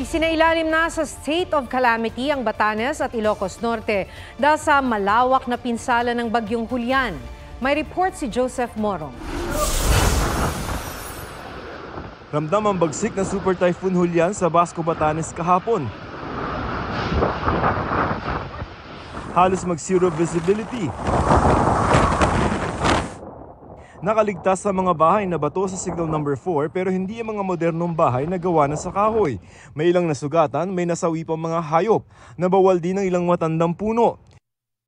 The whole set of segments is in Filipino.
Isinailalim na sa state of calamity ang Batanes at Ilocos Norte dahil sa malawak na pinsala ng bagyong Julian. May report si Joseph Morong. Ramdam ang bagsik ng Super Typhoon Julian sa Basco, Batanes kahapon. Halos mag-zero visibility. Nakaligtas sa mga bahay na bato sa signal number 4 pero hindi ang mga modernong bahay na gawa na sa kahoy. May ilang nasugatan, may nasawi pang mga hayop. Nabawal din ang ilang matandang puno.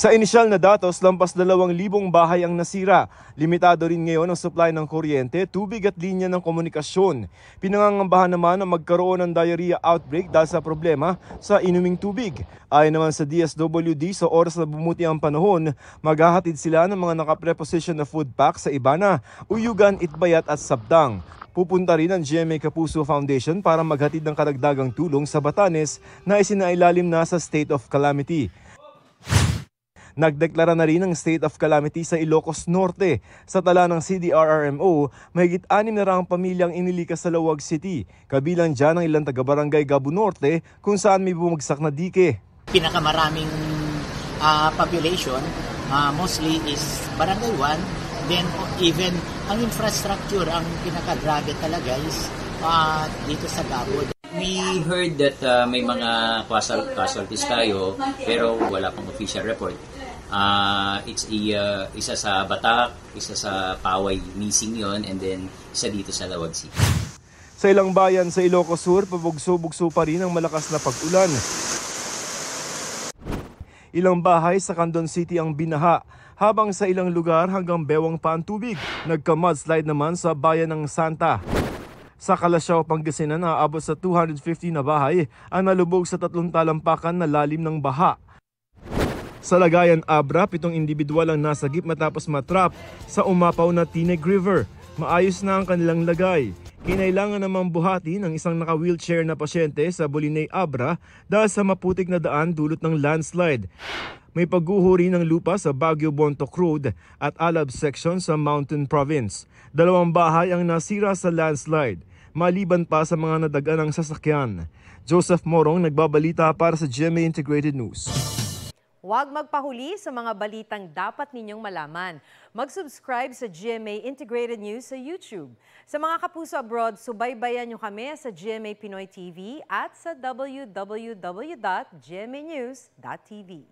Sa inisyal na datos, lampas 2,000 bahay ang nasira. Limitado rin ngayon ang supply ng kuryente, tubig at linya ng komunikasyon. Pinangangambahan naman ang magkaroon ng diarrhea outbreak dahil sa problema sa inuming tubig. Ayon naman sa DSWD, sa oras na bumuti ang panahon, maghahatid sila ng mga nakapreposition na food pack sa Ibana, Uyugan, Itbayat at Sabtang. Pupunta rin ang GMA Kapuso Foundation para maghatid ng karagdagang tulong sa Batanes na isinailalim na sa state of calamity. Nagdeklara na rin ng state of calamity sa Ilocos Norte. Sa tala ng CDRRMO, mahigit 600 pamilyang inilikas sa Laoag City. Kabilang dyan ang ilang taga-barangay Gabo Norte kung saan may bumagsak na dike. Pinakamaraming population mostly is Barangay 1. Then even ang infrastructure, ang pinakagrabe talaga is dito sa Gabo. We heard that may mga casualties tayo pero wala pang official report. Isa sa Batak, isa sa Paway, missing yon, and then isa dito sa Laoag City. Sa ilang bayan sa Ilocos Sur, pabugso-bugso pa rin ang malakas na pag-ulan. Ilang bahay sa Candon City ang binaha, habang sa ilang lugar hanggang bewang pa ang tubig. Nagka-mudslide naman sa bayan ng Santa. Sa Calasiao, Pangasinan, aabot sa 250 na bahay ang nalubog sa 3 talampakan na lalim ng baha. Sa Lagayan, Abra, 7 individual ang nasagip matapos matrap sa umapaw na Tineg River. Maayos na ang kanilang lagay. Kinailangan namang buhati ng isang naka-wheelchair na pasyente sa Bolinay, Abra dahil sa maputik na daan dulot ng landslide. May pagguhuri ng lupa sa Baguio Bontoc Road at Alab section sa Mountain Province. 2 bahay ang nasira sa landslide, maliban pa sa mga nadagan ng sasakyan. Joseph Morong, nagbabalita para sa GMA Integrated News. Huwag magpahuli sa mga balitang dapat ninyong malaman. Mag-subscribe sa GMA Integrated News sa YouTube. Sa mga kapuso abroad, subaybayan nyo kami sa GMA Pinoy TV at sa www.gmanews.tv.